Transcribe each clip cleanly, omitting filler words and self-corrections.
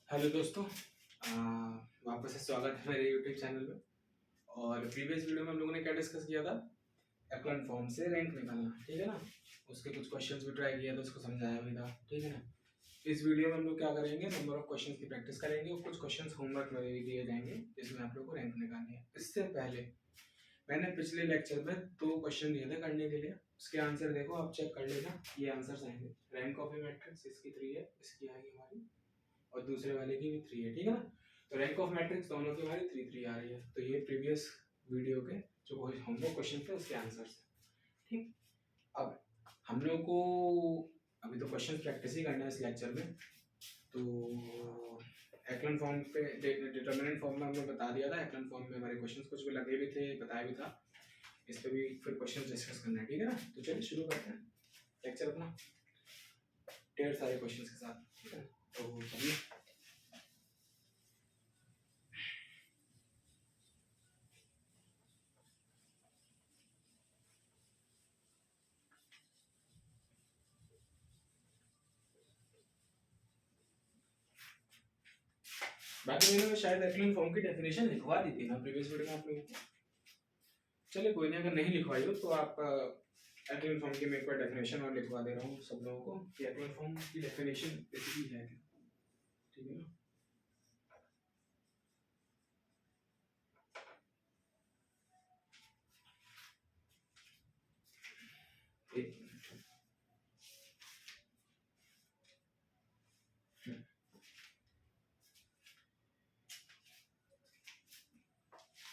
Hello दोस्तों, वापस से स्वागत है मेरे यूट्यूब चैनल में। और प्रीवियस वीडियो में हम लोगों ने क्या डिस्कस किया था? एक्लन फॉर्म से रैंक निकालना, ठीक है ना। उसके कुछ क्वेश्चंस भी ट्राई किया था, उसको समझाया भी था, ठीक है ना। इस वीडियो में हम लोग क्या करेंगे, नंबर ऑफ क्वेश्चंस की प्रैक्टिस करेंगे और कुछ क्वेश्चंस होमवर्क में भी दिए जाएंगे जिसमें आप लोग को रैंक निकालनी है। इससे पहले मैंने पिछले लेक्चर में 2 क्वेश्चन दिए थे करने के लिए, उसके आंसर देखो, आप चेक कर लेना। ये आंसर्स आएंगे। रैंक ऑफ ए मैट्रिक्स इसकी 3 है, इसकी आएगी हमारी, और दूसरे वाले की भी 3 है, ठीक है ना। तो रैंक ऑफ मैट्रिक्स दोनों की हमारी 3 आ रही है। तो ये प्रीवियस वीडियो के जो होमवर्क क्वेश्चन थे उसके आंसर्स हैं, ठीक। अब हम लोग को अभी तो क्वेश्चन प्रैक्टिस ही करना है इस लेक्चर में। तो एक्लन फॉर्म पे डिटरमिनेंट फॉर्म में हमने बता दिया था। एक्लन फॉर्म में हमारे क्वेश्चंस कुछ भी लगे भी थे, बताया भी था। इस पे भी फिर क्वेश्चन डिस्कस करना है, ठीक है ना। तो चलिए शुरू करते हैं लेक्चर अपना ढेर सारे क्वेश्चन के साथ, ठीक है। तो चलिए बाकी मैंने शायद एक्लन फॉर्म की डेफिनेशन लिखवा दी थी ना प्रीवियस वीडियो में आप लोगों को। चलिए कोई नहीं, अगर नहीं लिखवाई हो तो आप एक्लन फॉर्म की मैं एक बार डेफिनेशन और लिखवा दे रहा हूँ सब लोगों को कि एक्लन फॉर्म की डेफिनेशन बेसिकली है क्या, ठीक है ना। एक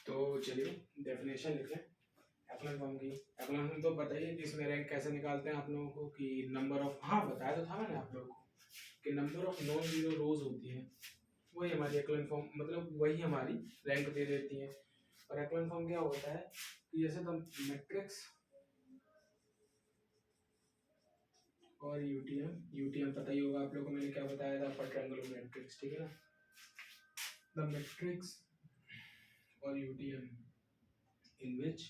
तो चलिए डेफिनेशन लिख लें एक्लन फॉर्म की। एक्लन फॉर्म तो बताइए कि इसमें रैंक कैसे निकालते हैं आप लोगों को, कि नंबर ऑफ, हाँ बताया तो था मैंने आप लोगों को कि नंबर ऑफ नॉन जीरो रोज होती है, वही हमारी एक्लन फॉर्म, मतलब वही हमारी रैंक दे देती है। और एक्लन फॉर्म क्या होता है कि जैसे तो मैट्रिक्स और यूटीएम, यूटीएम पता ही होगा आप लोगों को, मैंने क्या बताया था, अपर ट्रायंगुलर मैट्रिक्स, ठीक है ना। द मैट्रिक्स और UTM in which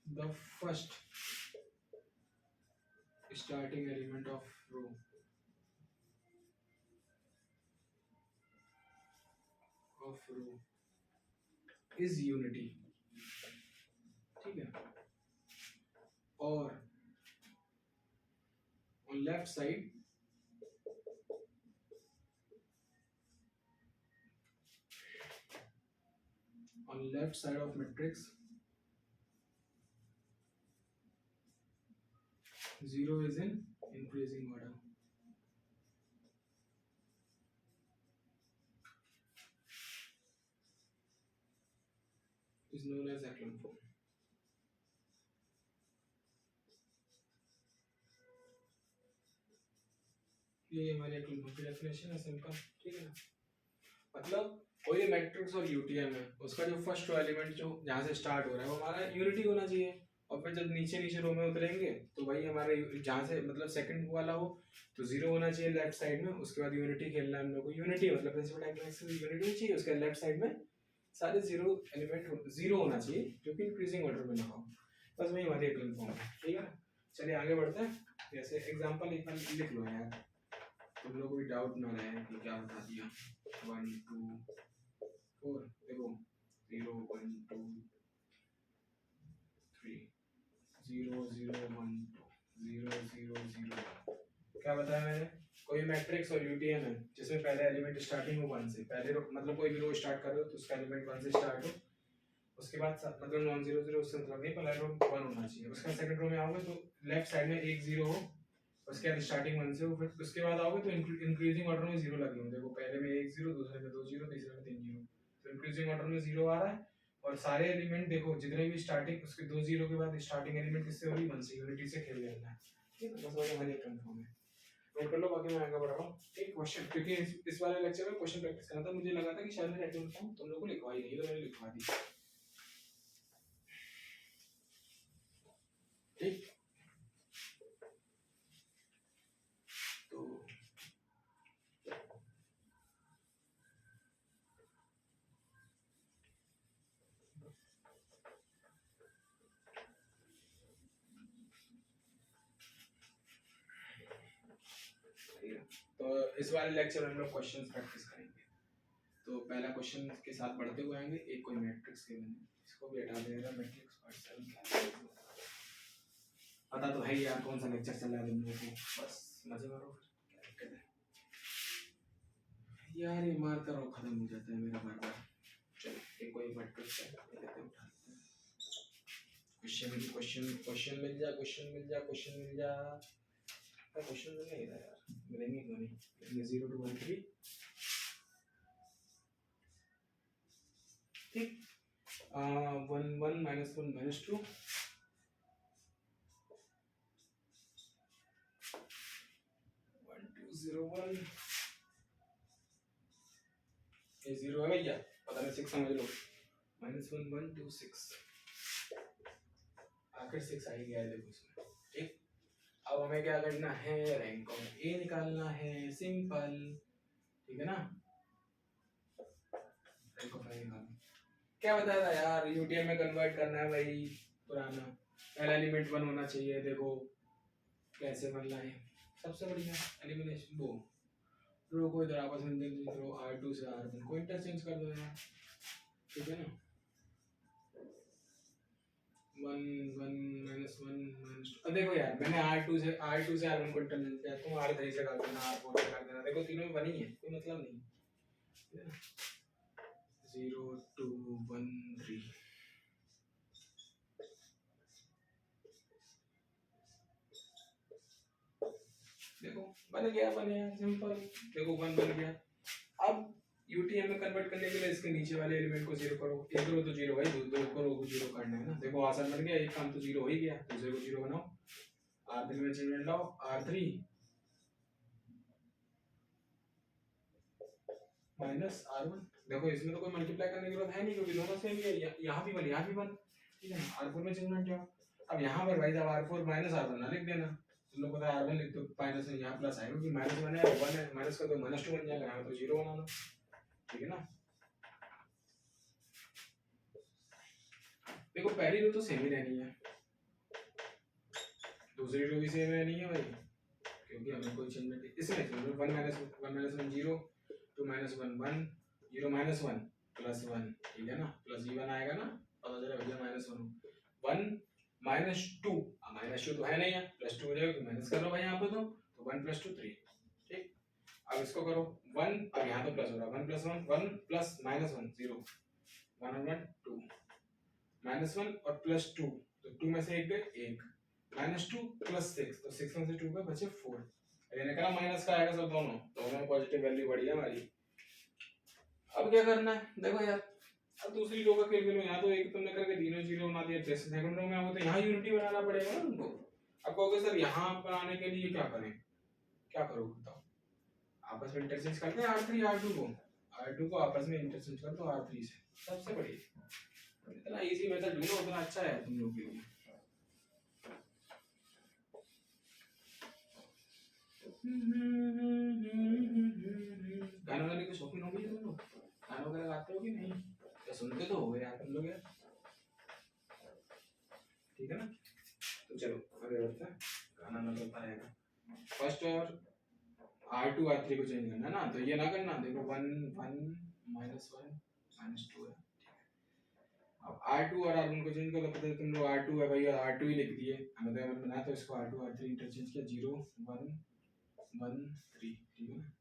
the first starting element of row is unity, ठीक है। और on left side of matrix 0 is in increasing order, is known as Eklund form। ये हमारी Eklund form की डेफिनेशन है, सिंपल, ठीक है ना। मतलब कोई मैट्रिक्स और यूटीएम है, उसका जो फर्स्ट एलिमेंट जो जहाँ से स्टार्ट हो रहा है वो हमारा यूनिटी होना चाहिए। और फिर जब नीचे नीचे रो में उतरेंगे तो वही हमारे जहाँ से मतलब सेकंड वाला हो तो जीरो होना चाहिए लेफ्ट साइड में। उसके बाद यूनिटी खेलना है हम लोग को, यूनिटी मतलब प्रिंसिपल डायगोनल यूनिटी चाहिए, उसके लेफ्ट साइड में सारे जीरो एलिमेंट जीरो होना चाहिए जो कि इंक्रीजिंग ऑर्डर में लिखा हो। बस वही हमारी एक्लन फॉर्म है, ठीक है ना। चलिए आगे बढ़ते हैं। जैसे एग्जांपल लिख लो यार, तुम लोग को भी डाउट ना रहे कि क्या बता दिया। 1 2 4 देखो 0 1 2 3 0 0 1 2 0 0 0। क्या बताया मैंने? कोई मैट्रिक्स और यूटीएम है जिसमें पहले एलिमेंट स्टार्टिंग हो 1 से, पहले मतलब कोई भी रो स्टार्ट करो तो उसका एलिमेंट 1 से स्टार्ट हो। उसके बाद मतलब नॉन जीरो जीरो उससे मतलब नहीं, पहले रो 1 होना चाहिए। उसके बाद सेकंड रो में आओगे तो लेफ्ट साइड में एक जीरो हो, उसके बाद स्टार्टिंग 1 से हो। फिर उसके बाद आओगे तो इंक्रीजिंग ऑर्डर में जीरो लगे होंगे। देखो पहले में एक जीरो, दूसरे में 2 जीरो, तीसरे में 3 जीरो, तो इंक्रीजिंग ऑर्डर में जीरो आ रहा है। और सारे एलिमेंट देखो जितने भी स्टार्टिंग उसके 2 जीरो के बाद स्टार्टिंग एलिमेंट किससे हो रही, 1 से, यूनिटी से खेल लेना है, ठीक है। बस वही हमारी कंफर्म है। नोट कर लो, बाकी मैं आगे बढ़ रहा हूँ। एक क्वेश्चन, क्योंकि इस वाले लेक्चर में क्वेश्चन प्रैक्टिस करना था, मुझे लगा था कि शायद मैंने एक्टिव फॉर्म तुम लोगों को लिखवाई नहीं, तो मैंने लिखवा दी, ठीक। तो तो इस वाले लेक्चर में हम लोग क्वेश्चन प्रैक्टिस करेंगे। तो पहला क्वेश्चन के साथ बढ़ते हुए आएंगे। एक कोई मैट्रिक्स के बने, इसको भी हटा देगा। मैट्रिक्स पार्ट 7 क्या है पता तो है यार, कौन सा लेक्चर चल रहा है तुम लोगों को, बस मजे मारो फिर, क्या दिक्कत है यार, ये मार कर खत्म हो जाता है मेरा बार बार। चलो एक कोई मैट्रिक्स है, क्वेश्चन मिल जा, क्वेश्चन मिल जा। क्वेश्चन मिल नहीं रहा यार, मिलेंगे क्यों नहीं। 0 to 1 3 ठीक। 1 1 -1 -2 1 2 0 1 ये 0 है भैया, पता नहीं 6 समझ लो। -1 1 2 6 आखिर 6 आ ही गया है देखो इसमें। ठीक, अब हमें क्या करना है, रैंक ऑफ ए निकालना है, सिंपल। ठीक है ना, रैंक ऑफ ए निकालना। क्या बताया था यार, यूटीएम में कन्वर्ट करना है भाई, पुराना पहला एलिमेंट 1 होना चाहिए। देखो कैसे बनना है, सबसे बढ़िया एलिमिनेशन वो रो को इधर आपस में रो R2 से R1 को इंटरचेंज कर दो यार। ठीक है ना, 1 1 -1 -2। अब देखो यार, मैंने R2 से R1 को इंटरचेंज किया, तुम R3 से कर देना, R4 से कर देना। देखो तीनों में बनी है, कोई मतलब नहीं। 0 2 1 3 देखो बन गया, सिंपल। देखो 1 बन गया। अब यूटीएम में कन्वर्ट करने के लिए इसके नीचे वाले एलिमेंट को 0 करो। एक रो तो 0 भाई, दो रो को 0 करना है ना। देखो आसान बन गया, एक काम तो 0 हो ही गया, दूसरे को 0 बनाओ। R3 में चेंजमेंट लाओ, R3 -R1। देखो इसमें तो कोई मल्टीप्लाई करने की जरूरत है नहीं, क्योंकि दोनों सेम ही है। यहाँ भी 1 यहाँ भी 1। ठीक है ना, R4 में चेंजमेंट क्या। अब यहाँ पर भाई जब R4 -R1 ना लिख देना, तुम लोग पता है R1 लिख दो, माइनस में यहाँ प्लस आएगा, क्योंकि -1 है, 1 है, माइनस का तो -2 बन जाएगा, यहाँ तो 0 बनाना। ठीक है ना, देखो पहली रो तो सेम ही रहनी है, दूसरी रो भी सेम रहनी है भाई, क्योंकि हमें कोई चेंजमेंट इसमें 1 -1 0 2 -1 1 0 -1 +1। ठीक है ना, प्लस E1 आएगा ना, पता चला भैया -1 1 -2। -2 तो है नहीं है, +2 हो जाएगा, तो माइनस कर लो भाई यहाँ पे, तो 1 + 2 3। ठीक, अब इसको करो 1, अब यहाँ तो प्लस हो रहा है, 1 + 1 1 प्लस -1 0 1 और 1 2 -1 और +2, तो 2 में से एक गए, एक -2 + 6, तो 6 में से 2 गए, बचे 4। ये निकला माइनस का आएगा सब, दोनों में पॉजिटिव वैल्यू बढ़ी है हमारी। अब क्या करना है, देखो यार, अब दूसरी रो का खेल खेलो। यहाँ तो एक तुमने करके तीनों 0 बना दिया, जैसे सेकंड रो में आओगे तो यहाँ यूनिटी बनाना पड़ेगा ना तुमको। अब कहोगे सर यहाँ बनाने के लिए क्या करें, क्या करोगे बताओ। आपस में इंटरचेंज करते हैं R3 R2 को आपस में इंटरचेंज कर दो R3 से, सबसे बढ़िया। इतना इजी मेथड ढूंढो, उतना अच्छा है तुम लोग के लिए। गाना गाने के शौकीन हो गए तुम लोग, गाना वगैरह गाते हो कि नहीं, या सुनते तो हो यार तुम लोग यार। ठीक है ना, तो चलो आगे बढ़ते हैं, गाना ना चलता रहेगा। फर्स्ट और R2 R3 को चेंज करना है ना, तो ये ना करना। देखो 1 1 -1 -2 है। अब R2 और R1 को चेंज करो, पता है तुम लोग R2 है भाई, R2 ही लिख दिए, हमें तो बनाया तो इसको R2 R3 इंटरचेंज किया, 0 1 1 3। ठीक है ना,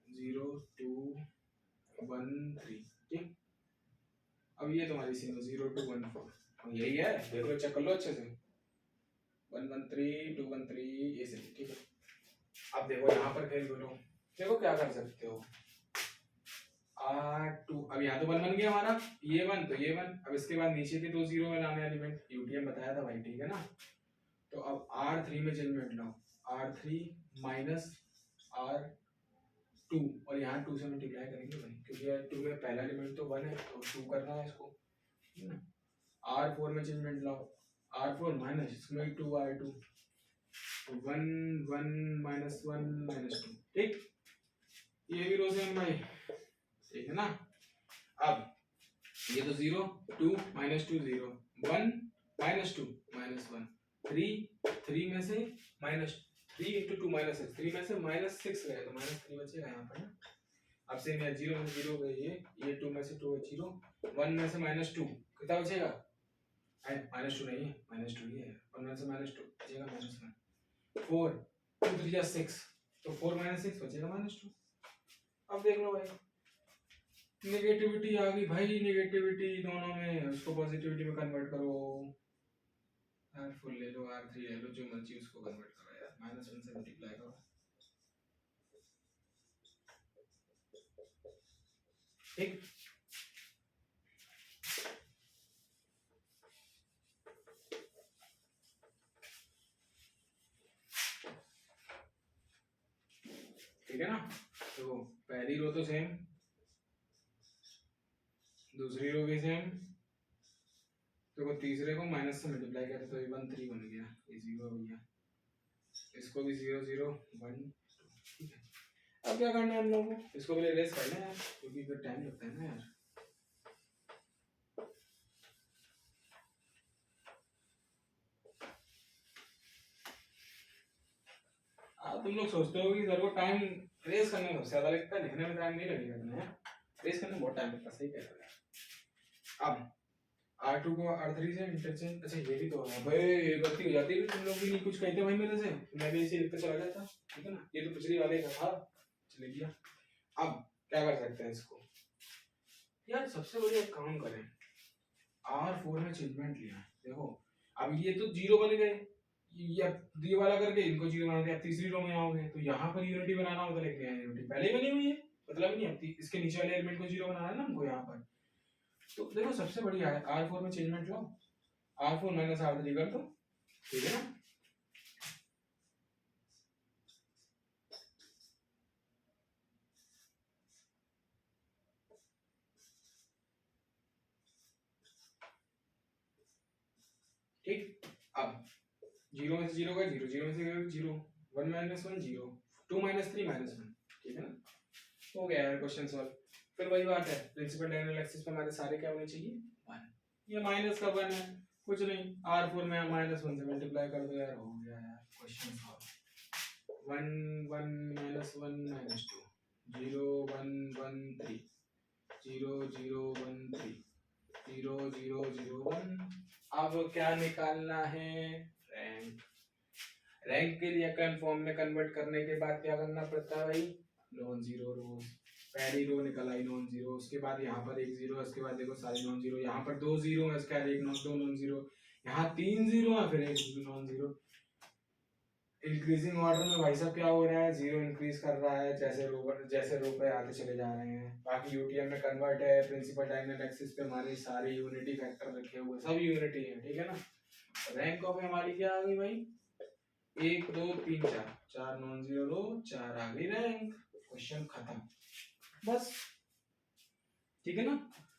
0 2 1 3। ठीक, अब ये तुम्हारी सीन 0 2 1 4, यही है, देखो चेक कर लो अच्छे से, 1 1 3 2 1 3 ये सही। ठीक है, अब देखो यहाँ पर खेल बोलो, देखो क्या कर सकते हो। R2, अब यहाँ तो 1 बन गया हमारा, ये 1 तो ये 1। अब इसके बाद नीचे के 2 0 बनाने एलिमेंट, यूटीएम बताया था भाई। ठीक है ना, तो अब R3 में चेंजमेंट लाओ, R3 -R2, और यहाँ 2 से मल्टीप्लाई करेंगे भाई, क्योंकि यार 2 में पहला एलिमेंट तो 1 है, तो 2 करना है इसको। ठीक है ना, R4 में चेंजमेंट लाओ, R4 माइनस इसमें 2 R2, 1 1 -1 -2। ठीक, ये भी रो सेम भाई। ठीक है ना, अब ये तो 0 2 -2 0 1 -2 -1 3 3 में से -3 3 इंटू 2 माइनस 6, 3 में से माइनस 6 गए तो माइनस 3 बचेगा यहाँ पर ना। अब सेम है, 0 में से 0 गए ये 2 में से 2 है 0, 1 में से माइनस 2 कितना बचेगा, माइनस 2 नहीं है, माइनस 2 ही है, 1 में से माइनस 2 बचेगा माइनस 1, 4 2 3 6, तो 4 माइनस 6 बचेगा माइनस 2। अब देख लो भाई, नेगेटिविटी आ गई भाई, नेगेटिविटी दोनों में, उसको पॉजिटिविटी में कन्वर्ट करो, R4 ले लो, R3 ले लो, जो मर्जी उसको कन्वर्ट करो यार, माइनस 1 से मल्टीप्लाई करो, ठीक। ठीक है ना, तो पहली रो तो सेम, दूसरी रो भी सेम, देखो तीसरे को माइनस से मल्टीप्लाई करते तो ये 1 3 बन गया, ये 0 हो गया, इसको भी 0 0 1 2, ठीक है। अब क्या करना है हम लोगों को, इसको भी रेस करना है यार, क्योंकि फिर टाइम लगता है ना यार। तुम लोग सोचते हो कि सर को टाइम रेस करने में सबसे ज्यादा लगता है, लिखने में टाइम नहीं लगेगा तुम्हें यार, रेस करने में बहुत टाइम लगता है, सही कह रहे हो। अब R2 को R3 से इंटरचेंज, अच्छा ये भी तो है भाई, ये गलती हो जाती है, तुम लोग भी नहीं कुछ कहते भाई मेरे से, मैं भी इसे लिखते चला जाता, ठीक है ना, ये तो पिछली वाले का था, चले गया। अब क्या कर सकते हैं इसको यार, सबसे बढ़िया एक काम करें, R4 में चेंजमेंट लिया, देखो अब ये तो 0 बन गए, ये वाला करके इनको 0 बना दिया, तीसरी रो में आओगे तो यहाँ पर यूनिटी बनाना होता, लेकिन यहाँ यूनिटी पहले ही बनी हुई है, मतलब ही नहीं, अब इसके नीचे वाले एलिमेंट को 0 बनाना है ना हमको यहाँ पर, तो देखो सबसे बढ़िया है R4 में चेंजमेंट लो, R4 माइनस R3 कर दो, ठीक है ना। ठीक, अब 0 में से 0 गए 0, 0 में से 0, 1 माइनस 1 0, 2 माइनस 3 माइनस 1, ठीक है ना, हो गया यार क्वेश्चन सॉल्व। फिर वही बात है, प्रिंसिपल डायगोनल एक्सिस पे हमारे सारे क्या होने चाहिए 1, ये माइनस का 1 है, कुछ नहीं, R4 में माइनस 1 से मल्टीप्लाई कर दो यार, हो गया यार क्वेश्चन सॉल्व। 1 1 minus 1 minus 2, 0 1 1 3, 0 0 1 3, 0 0 0 1। अब क्या निकालना है, रैंक। रैंक के लिए कन फॉर्म में कन्वर्ट करने के बाद क्या करना पड़ता है भाई, नॉन जीरो रो, पहली रो निकल आई नॉन जीरो, उसके बाद यहाँ पर एक जीरो, उसके बाद देखो सारे नॉन जीरो, यहाँ पर 2 जीरो है, उसके बाद एक नॉन 2 नॉन जीरो, यहाँ 3 जीरो है, फिर एक नॉन जीरो। इंक्रीजिंग ऑर्डर में भाई साहब क्या हो रहा है, जीरो इंक्रीज कर रहा है, जैसे रो पे आते चले जा रहे हैं। बाकी यूटीएम में कन्वर्ट है, प्रिंसिपल डायगोनल एक्सिस पे हमारे सारे यूनिटी फैक्टर रखे हुए, सब यूनिटी है, ठीक है ना। रैंक ऑफ हमारी क्या आ गई भाई, 1 2 3 4, 4 नॉन जीरो रो, 4 आ गई रैंक, क्वेश्चन खत्म, बस, ठीक है ना।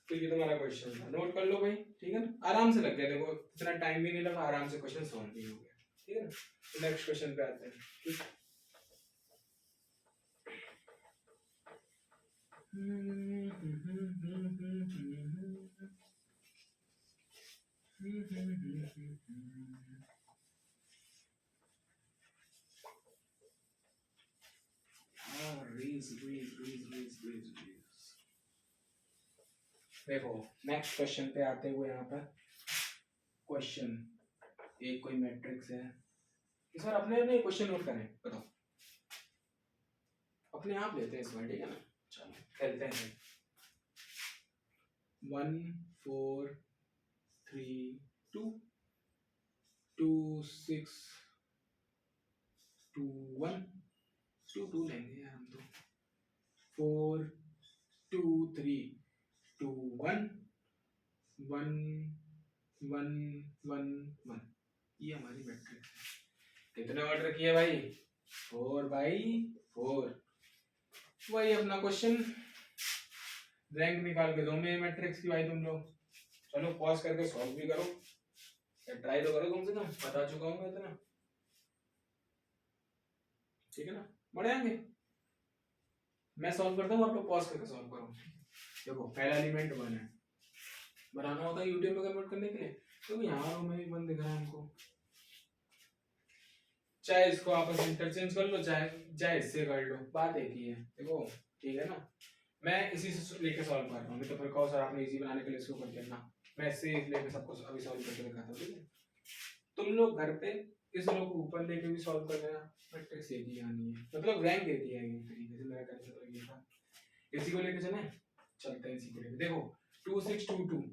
तो ये तुम्हारा क्वेश्चन था, नोट कर लो भाई, ठीक है ना, आराम से लग गया, देखो इतना टाइम भी नहीं लगा, आराम से क्वेश्चन सॉल्व भी हो गया, ठीक है ना। तो नेक्स्ट क्वेश्चन पे आते हैं, ठीक। देखो नेक्स्ट क्वेश्चन पे आते हुए, यहाँ पर क्वेश्चन एक कोई मैट्रिक्स है, इस बार अपने अपने क्वेश्चन नोट करें, बताओ अपने आप लेते हैं इस बार, ठीक है ना, चलो खेलते हैं। 1 4 3 2 2 6 2 1 2 2 लेंगे यार हम तो, 4 2 3 2 1 1 1 1 1, ये हमारी मैट्रिक्स है। कितने ऑर्डर किए भाई, 4 बाई 4, वही अपना क्वेश्चन, रैंक निकाल के दो मेरे मैट्रिक्स की भाई तुम लोग। चलो पॉज करके सॉल्व भी करो, ट्राई तो करो, कम से कम बता चुका हूँ मैं इतना, ठीक है ना, बढ़े आएंगे। मैं सॉल्व करता हूँ, आप लोग पॉज करके सॉल्व करो। देखो पहला एलिमेंट 1 है, बनाना होता है यूटीएम में कन्वर्ट करने के लिए, तो यहाँ रो में भी 1 दिख रहा है हमको, चाहे इसको आपस में इंटरचेंज कर लो, चाहे चाहे इससे कर लो, बात एक ही है। देखो ठीक है ना, मैं इसी से लेके सॉल्व कर रहा हूँ, तो फिर कहो सर आपने इजी बनाने के लिए इसको कर दिया ना, मैं इससे लेके सबको अभी सॉल्व करके दिखाता हूँ, ठीक है। तुम लोग घर पे इस रो को ऊपर लेके भी सॉल्व कर लेना, मैट्रिक्स एक ही आनी है, मतलब रैंक एक ही आएगी तरीके से। मेरा कहने का ये था, इसी को लेके चले, चलते हैं इसी को लेके। देखो 2622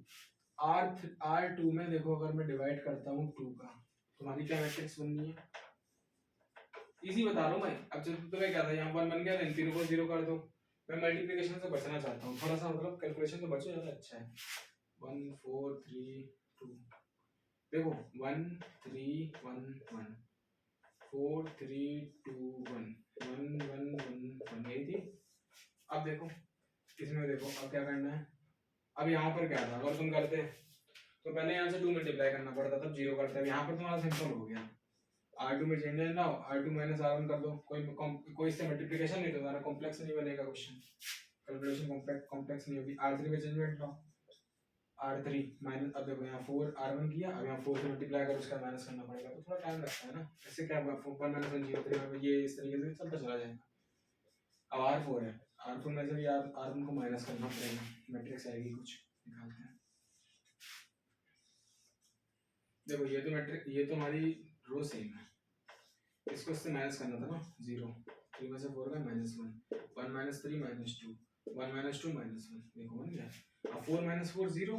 R2 में देखो, अगर मैं डिवाइड करता हूँ 2 का, तुम्हारी क्या मैट्रिक्स बननी है, इजी बता रहा हूँ मैं। अब जब तुम्हें क्या था, यहाँ 1 बन गया, इन तीनों को 0 कर दो। मैं मल्टीप्लिकेशन से बचना चाहता हूँ थोड़ा सा, मतलब कैलकुलेशन से बचो, ज़्यादा अच्छा है। 1 4 3 2, देखो 1 3 1 1 4 3 2 1 1 1 1 1, यही थी। अब देखो इसमें देखो, अब क्या करना है, अब यहाँ पर क्या था, अगर तुम करते तो पहले यहाँ से 2 मल्टीप्लाई करना पड़ता, तब 0 करते हैं। यहाँ पर तुम्हारा सिंपल हो गया, R2 में चेंज ना हो, R2 माइनस R1 कर दो, कोई इससे मल्टीप्लिकेशन नहीं, तो तुम्हारा कॉम्प्लेक्स नहीं बनेगा क्वेश्चन, कैलकुलेशन कॉम्प्लेक्स नहीं होगी। R3 में चेंजमेंट लो, R3 माइनस, अब देखो यहाँ 4 R1 किया, अब यहाँ 4 से मल्टीप्लाई करो, उसका माइनस करना पड़ेगा, तो थोड़ा टाइम लगता है ना। इससे क्या 1 माइनस 1 0, 3, ये इस तरीके से चलता चला जाएगा। अब R4 है, R4 में से भी R1 को माइनस करना पड़ेगा, मैट्रिक्स आएगी कुछ, निकालते हैं। देखो ये तो मैट्रिक्स, ये तो हमारी रो सेम है, इसको इससे माइनस करना था ना, 0, 3 में से 4 का -1, 1 माइनस 3 माइनस 2, 1 माइनस 2 माइनस 1, देखो बन गया। अब 4 माइनस 4 0,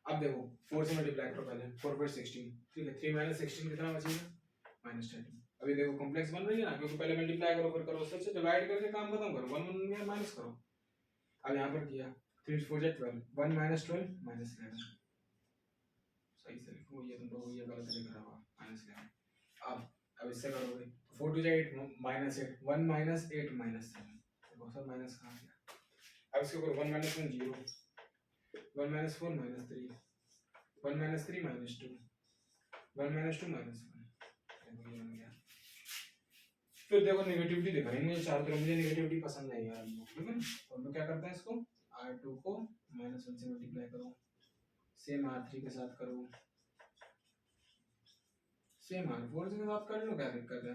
अब देखो 4 से मल्टीप्लाई करो पहले, 4 4 16, ठीक है। 3 माइनस 16 कितना बचेगा, -13। अभी देखो कॉम्प्लेक्स बन रही है ना, क्योंकि पहले मल्टीप्लाई करो फिर करो, उससे अच्छा डिवाइड करके काम खत्म करो, 1 1 में माइनस करो। अब यहाँ पर किया 3 4 12, 1 माइनस 12 माइनस 11, सही से लिखो, ये तुम लोग ये गलत लिख रहा हो, -11। अब इससे करोगे 4 2 8 -8, 1 -8 -7, देखो सब माइनस कहाँ गया। अब इसको करो 1 -1 0, 1 -4 -3, 1 -3 -2, 1 -2 -1, देखो ये बन गया। फिर देखो नेगेटिविटी दिखा रही है मुझे चारों तरफ, मुझे नेगेटिविटी पसंद नहीं है, ठीक है। तो हम लोग क्या करते हैं, इसको R2 को -1 से मल्टीप्लाई करो, सेम R3 के साथ करो, सेम R4 के साथ कर लो, क्या दिक्कत है।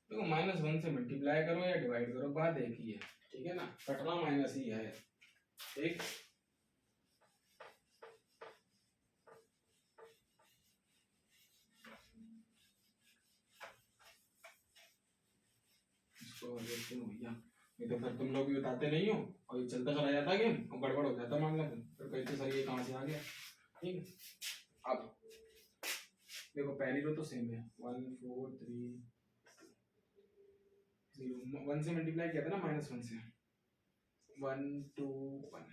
देखो -1 से मल्टीप्लाई करो या डिवाइड करो, बात एक ही है, ठीक है ना, कटना माइनस ही है, ठीक। इसको देखते हो भैया, नहीं तो फिर तुम लोग भी बताते नहीं हो और ये चलता चला जाता गेम और गड़बड़ हो जाता मामला, फिर कहते सर ये कहाँ से आ गया, ठीक है। अब देखो पहली रो तो सेम है, 1 4 3 0, 1 से मल्टीप्लाई किया था ना -1 से, 1 2 1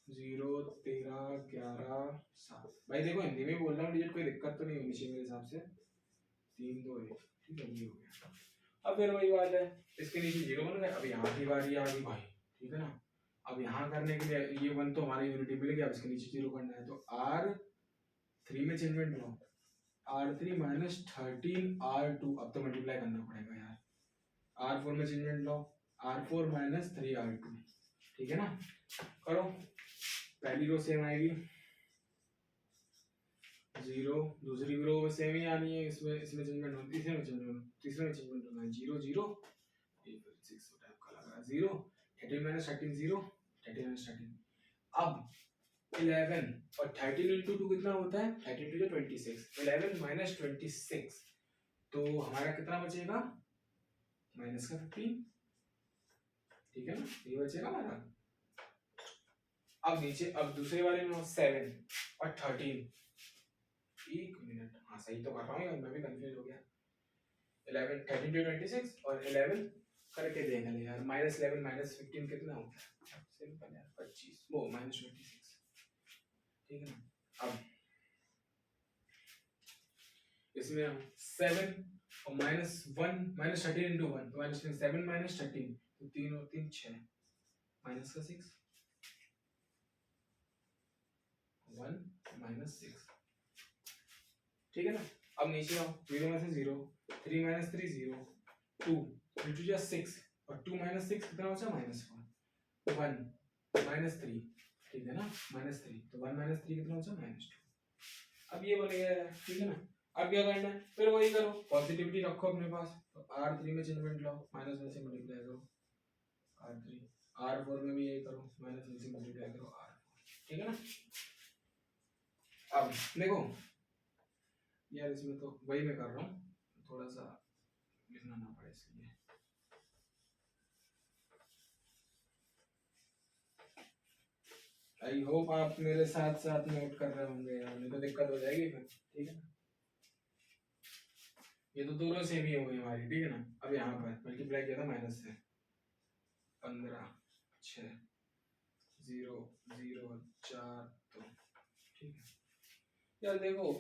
0 13 11 7, भाई देखो हिंदी में बोल रहा हूँ डिजिट, कोई दिक्कत तो नहीं होनी चाहिए मेरे हिसाब से, 3 2 1, ठीक है, ये हो गया। अब फिर वही बात है, इसके नीचे 0 बन गया, अब यहाँ की बारी आ गई भाई, ठीक है ना। अब यहाँ करने के लिए ये 1 तो हमारी यूनिटी मिल गया, अब इसके नीचे 0 करना है, तो R3 में चेंजमेंट लो, R3 -13 R2, अब तो मल्टीप्लाई करना पड़ेगा यार, R4 में चेंजमेंट लो, R4 -3 R2, ठीक है ना। करो, पहली रो सेम आएगी 0, दूसरी रो सेम ही आनी है, इसमें चेंजमेंट हो, तीसरे में चेंजमेंट होना है 0 0, ये फिर 6 टाइप का लग रहा है 0, 13 13 0, 13 13। अब 11 और 13 into 2 कितना होता है, 13 to 26, 11 minus 26, तो हमारा कितना बचेगा, माइनस का 15, ठीक है ना, ये बचेगा हमारा। अब नीचे, अब दूसरे वाले में 7 और 13, एक मिनट, हाँ सही तो कर रहा हूँ, मैं भी कंफ्यूज हो गया। 11 13 to 26 और 11 करके देख ले यार, -11 -15 कितना होता है, सिंपल यार 25, वो -26, ठीक है ना। अब इसमें हम 7 और -1 -13 into 1, तो -7 -13, तो 3 और 3 6, माइनस का 6, 1 -6, ठीक है ना। अब नीचे आओ, 0 में से 0, 3 -3 0, 2 3 2 6, और 2 -6 कितना बचा, -4, 1 -3, ठीक है ना, -3, तो 1 -3 कितना बचा, -2। अब ये बन गया, ठीक है ना। अब क्या करना है, फिर वही करो, पॉजिटिविटी रखो अपने पास, तो R3 में चेंजमेंट लाओ, माइनस में से मल्टीप्लाई करो R3, R4 में भी यही करो, माइनस में से मल्टीप्लाई करो R4, ठीक है ना। अब देखो यार इसमें तो वही मैं कर रहा हूँ, थोड़ा सा लिखना ना पड़े इसलिए। आई होप आप मेरे साथ साथ नोट कर रहे होंगे यार, नहीं तो दिक्कत हो जाएगी फिर, ठीक है ना। ये तो दोनों सेम ही हो गई हमारी, ठीक है ना। अब यहाँ पर मल्टीप्लाई किया था माइनस से, 15 6 0 0 4 2, ठीक है। यार देखो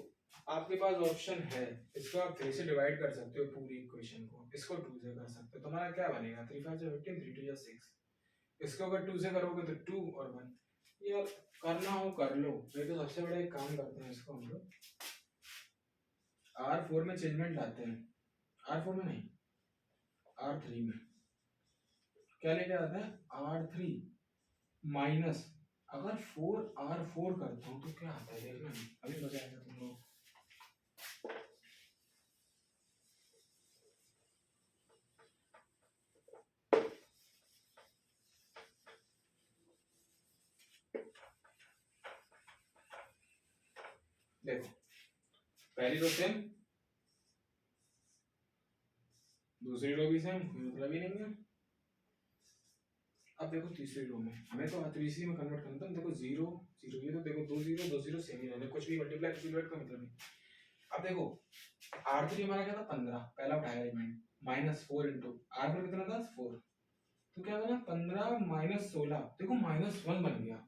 आपके पास ऑप्शन है, इसको आप 3 से डिवाइड कर सकते हो पूरी इक्वेशन को, इसको 2 से कर सकते हो, तुम्हारा क्या बनेगा 3 5 15 3 2 6, इसको अगर 2 से करोगे तो 2 और 1। यार करना हो कर लो, नहीं तो सबसे बड़ा एक काम करते हैं, इसको हम लोग R4 में चेंजमेंट लाते हैं, R4 में नहीं R3 में, क्या लेके आता है R3 माइनस, अगर 4R4 करता हूँ तो क्या आता है देखना, अभी बताएगा तुम लोग। देखो पहली रो सेम, दूसरी रो भी सेम, कोई मतलब ही नहीं है। अब देखो तीसरी रो में हमें तो तीसरी में कन्वर्ट करना था, देखो 0 0, ये तो देखो 2 0 2 0 सेम ही रहने, कुछ भी मल्टीप्लाई कुछ डिवाइड का मतलब नहीं। अब देखो R3 हमारा क्या था 15, पहला उठाया एलिमेंट, माइनस 4 इंटू R4 कितना था 4, तो क्या बना 15 माइनस 16, देखो -1 बन गया।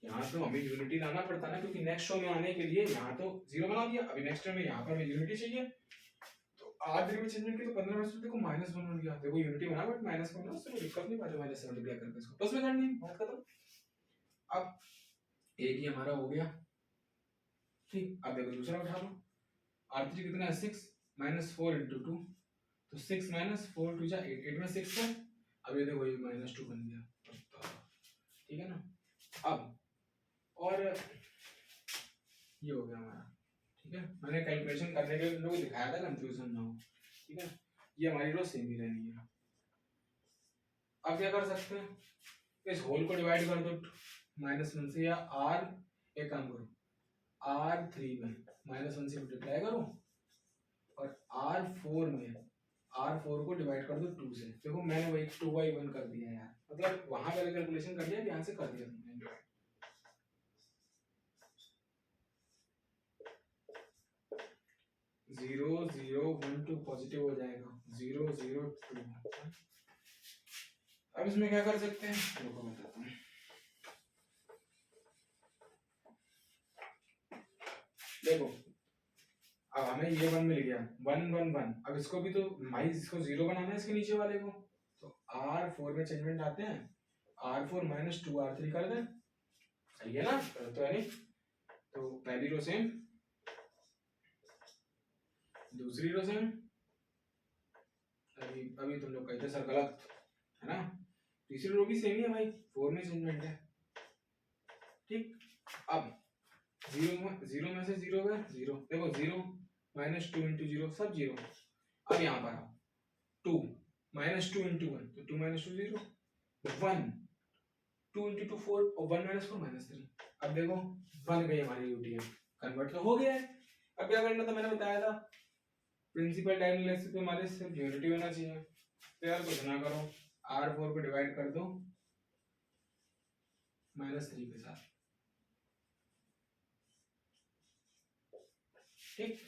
यहाँ तो हमें यूनिटी लाना पड़ता ना, क्योंकि नेक्स्ट रो में आने के लिए यहाँ तो 0 बना दिया, अभी नेक्स्ट रो में यहाँ पर हमें यूनिटी चाहिए, तो R3 में चेंज करके तो 15 में से देखो -1 बन गया, देखो यूनिटी बना बट माइनस बना, उससे कोई दिक्कत नहीं, बाद माइनस से मल्टीप्लाई करके इसको प्लस में करनी है, बात खत्म। अब एक ही हमारा हो गया, ठीक। अब देखो दूसरा उठा लो, R3 कितना है 6 -4 इंटू 2, तो 6 -4 2 जा 8, 8 में 6 है, अब ये देखो ये -2 बन गया, ठीक है ना। अब और ये हो गया हमारा, ठीक है, मैंने कैलकुलेशन करने के लिए लोगों को दिखाया था, कंफ्यूजन ना हो, ठीक है। ये हमारी रो सेम ही रहनी है। अब क्या कर सकते हैं, इस होल को डिवाइड कर दो -1 से, या R एक काम करो R3 में -1 से मल्टीप्लाई करो, और R4 में R4 को डिवाइड कर दो 2 से, देखो मैंने वही 2/1 कर दिया यार, मतलब वहां पहले कैलकुलेशन कर दिया, यहाँ से कर दिया तुमने। 0 0 1 2 पॉजिटिव हो जाएगा, 0 0 2। अब इसमें क्या कर सकते हैं, रुको बताता हूँ। देखो अब हमें ये 1 मिल गया, 1 1 1, अब इसको भी तो माइनस, इसको 0 बनाना है इसके नीचे वाले को, तो R4 में चेंजमेंट आते हैं, R4 -2 R3 कर दें, सही है ना, तो है नहीं। तो पहली रो सेम, दूसरी रो सेम, अभी अभी तुम लोग कहते सर गलत है ना, तीसरी रो भी सेम ही है भाई, 4 में चेंजमेंट है, ठीक। अब 0 में से 0 गया 0, देखो 0 -2 इंटू 0 सब 0, अब यहाँ पर आओ 2 -2 इंटू 1, तो 2 -2 0, 1 2 इंटू 2 4, और 1 -4 -3, अब देखो बन गई हमारी यूटीएम, कन्वर्ट तो हो गया है। अब क्या करना था, मैंने बताया था प्रिंसिपल डायगोनल पे हमारे सिर्फ यूनिटी होना चाहिए, तो यार कुछ ना करो, R4 को डिवाइड कर दो -3 के साथ, ठीक।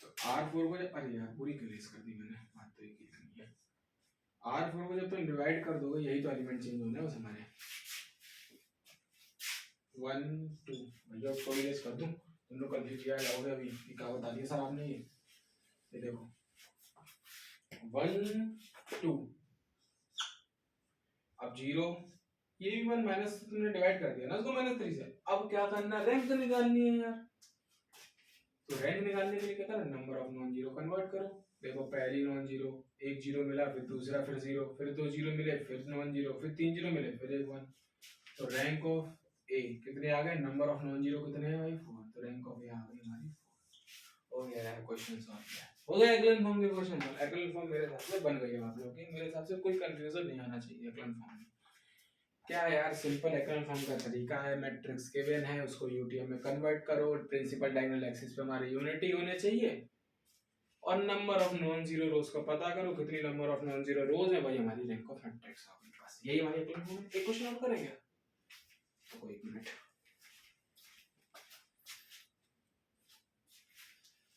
तो R4 को जब, अरे यार पूरी क्लियर कर दी मैंने, बात तो एक ही करनी है। R4 को जब तुम डिवाइड कर दोगे, यही तो एलिमेंट चेंज होने हैं बस हमारे, 1 2, भैया उसको भी कर दूं, तुम लोग कंफ्यूज किया जाओगे, अभी क्या बता दिया सर आपने, ये देखो 1 2, अब 0, ये भी 1 माइनस तुमने डिवाइड कर दिया ना उसको -3 से, अब क्या करना है, रैंक निकालनी है यार, तो रैंक निकालने के लिए क्या करना, number of non zero convert करो, देखो पहली नॉन जीरो, एक जीरो मिला, फिर दूसरा फिर जीरो, फिर 2 जीरो मिले, फिर नॉन जीरो, फिर 3 जीरो मिले, फिर एक 1, तो रैंक ऑफ ए कितने आ गए, नंबर ऑफ नॉन जीरो कितने हैं भाई 4, तो रैंक ऑफ ए आ गई हमारी 4, हो गया यार क्वेश्चन सॉल्व हो गया एक्लन फॉर्म के क्वेश्चन सॉल्व। एक्लन फॉर्म मेरे हिसाब से बन गई है आप लोगों की, मेरे हिसाब से कोई कंफ्यूजन नहीं आना चाहिए। एक्लन फॉर्म क्या है यार, सिंपल एक्लन फॉर्म का तरीका है, मैट्रिक्स गिवन है उसको यूटीएम में कन्वर्ट करो, प्रिंसिपल डायगोनल एक्सिस पे हमारे यूनिटी होने चाहिए, और नंबर ऑफ नॉन जीरो रोज का पता करो, कितनी नंबर ऑफ नॉन जीरो रोज है भाई हमारी रैंक ऑफ मैट्रिक्स होगी। बस यही हमारी एक्लन फॉर्म है। एक क्वेश्चन और करेंगे तो एक मिनट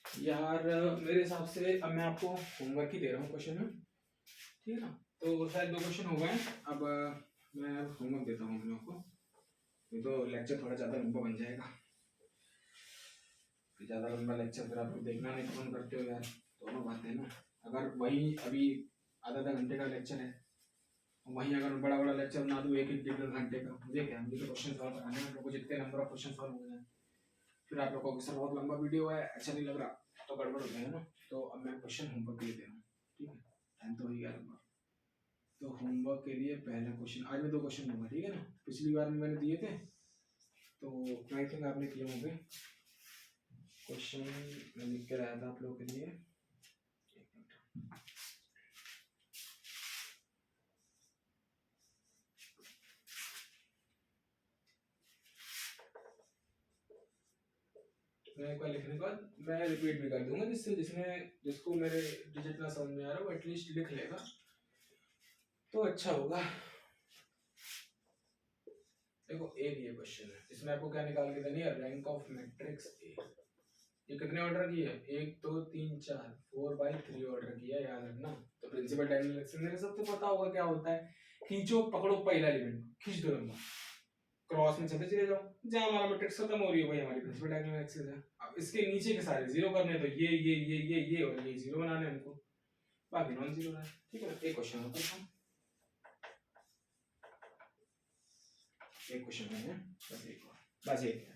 यार, मेरे हिसाब से अब मैं आपको होमवर्क ही दे रहा हूँ क्वेश्चन में, ठीक है ना। तो शायद 2 क्वेश्चन हो गए, अब मैं होमवर्क देता हूँ हम लोग को, नहीं तो लेक्चर थोड़ा ज़्यादा लंबा बन जाएगा। ज़्यादा लंबा लेक्चर फिर आप लोग देखना नहीं पसंद करते हो यार, दोनों बातें ना। अगर वही अभी आधा घंटे का लेक्चर है, वहीं अगर बड़ा बड़ा लेक्चर बना दूँ 1-1 घंटे का, मुझे क्या, मुझे तो क्वेश्चन सॉल्व कराने हैं आप लोग को, जितने नंबर ऑफ क्वेश्चन सॉल्व हो जाए। फिर आप लोग को सर बहुत लंबा वीडियो है, अच्छा नहीं लग रहा, तो गड़बड़ हो जाएगा ना। तो अब मैं क्वेश्चन होमवर्क के लिए दे रहा हूँ, ठीक है। टाइम तो हो गया लगभग। तो होमवर्क के लिए पहला क्वेश्चन, आज में 2 क्वेश्चन होंगे, ठीक है ना। पिछली बार में मैंने दिए थे, तो आई थिंक आपने किए होंगे। क्वेश्चन मैं लिख के लाया था आप लोगों के लिए, मैं एक बार लिखने के बाद मैं रिपीट भी कर दूंगा, जिससे जिसको मेरे डिजिट ना समझ में आ रहा हो एटलीस्ट लिख लेगा तो अच्छा होगा। देखो एक ये क्वेश्चन है, इसमें आपको क्या निकाल के देनी है, रैंक ऑफ मैट्रिक्स ए। ये कितने ऑर्डर की है, 1 2 3 4 4/3 ऑर्डर की है, याद रखना। तो प्रिंसिपल डायगोनल एक्सिस मेरे सबको पता होगा क्या होता है, खींचो पकड़ो पहला एलिमेंट, खींच दो नंबर, क्रॉस में चलते चले जाओ, जहां हमारा मैट्रिक्स खत्म हो रही है वही हमारी प्रिंसिपल डायगोनल एक्सिस है। अब इसके नीचे के सारे जीरो करने, तो ये और ये जीरो बनाने हमको, बाकी नॉन जीरो है, ठीक है ना। एक क्वेश्चन होता है, एक क्वेश्चन है, बस एक और, बस एक है।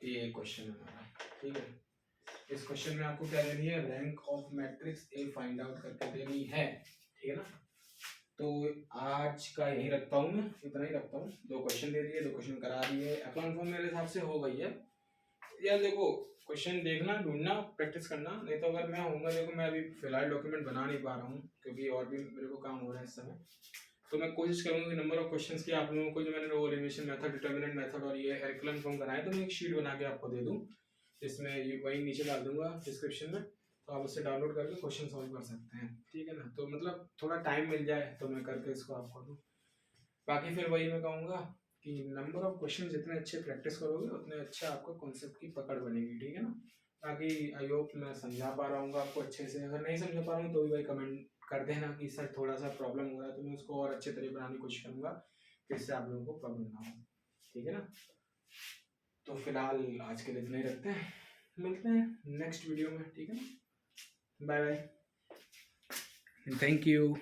ये क्वेश्चन है हमारा, ठीक है। इस क्वेश्चन में आपको क्या देनी है, rank of matrix A find out करके देनी है, ठीक है ना। तो आज का यही रखता हूँ, मैं इतना ही रखता हूँ। 2 क्वेश्चन दे दिए, 2 क्वेश्चन करा दिए, अकाउंट फॉर्म मेरे हिसाब से हो गई है यार। देखो क्वेश्चन देखना, ढूंढना, प्रैक्टिस करना, नहीं तो अगर मैं होऊंगा, देखो मैं अभी फिलहाल डॉक्यूमेंट बना नहीं पा रहा हूँ क्योंकि और भी मेरे को काम हो रहा है इस समय। तो मैं कोशिश करूंगा कि नंबर ऑफ क्वेश्चंस की आप लोगों को, जो मैंने वो एलिमिनेशन मेथड, डिटरमिनेंट मेथड और ये एक्लन फॉर्म बनाए, तो मैं एक शीट बना के आपको दे दूं, जिसमें ये वही नीचे डाल दूंगा डिस्क्रिप्शन में, तो आप उससे डाउनलोड करके क्वेश्चन सॉल्व कर सकते हैं, ठीक है ना। तो मतलब थोड़ा टाइम मिल जाए तो मैं करके इसको आपको दूँ। बाकी फिर वही मैं कहूँगा कि नंबर ऑफ क्वेश्चन जितने अच्छे प्रैक्टिस करोगे उतने अच्छा आपको कॉन्सेप्ट की पकड़ बनेगी, ठीक है ना। बाकी आई होप मैं समझा पा रहा हूँ आपको अच्छे से, अगर नहीं समझा पा रहा हूँ तो भी भाई कमेंट कर देना कि सर थोड़ा सा प्रॉब्लम हो रहा है, तो मैं उसको और अच्छे तरीके बनाने की कोशिश करूँगा जिससे आप लोगों को प्रॉब्लम ना हो, ठीक है ना। तो फिलहाल आज के लिए इतना ही रखते हैं, मिलते हैं नेक्स्ट वीडियो में, ठीक है ना। Bye bye, thank you.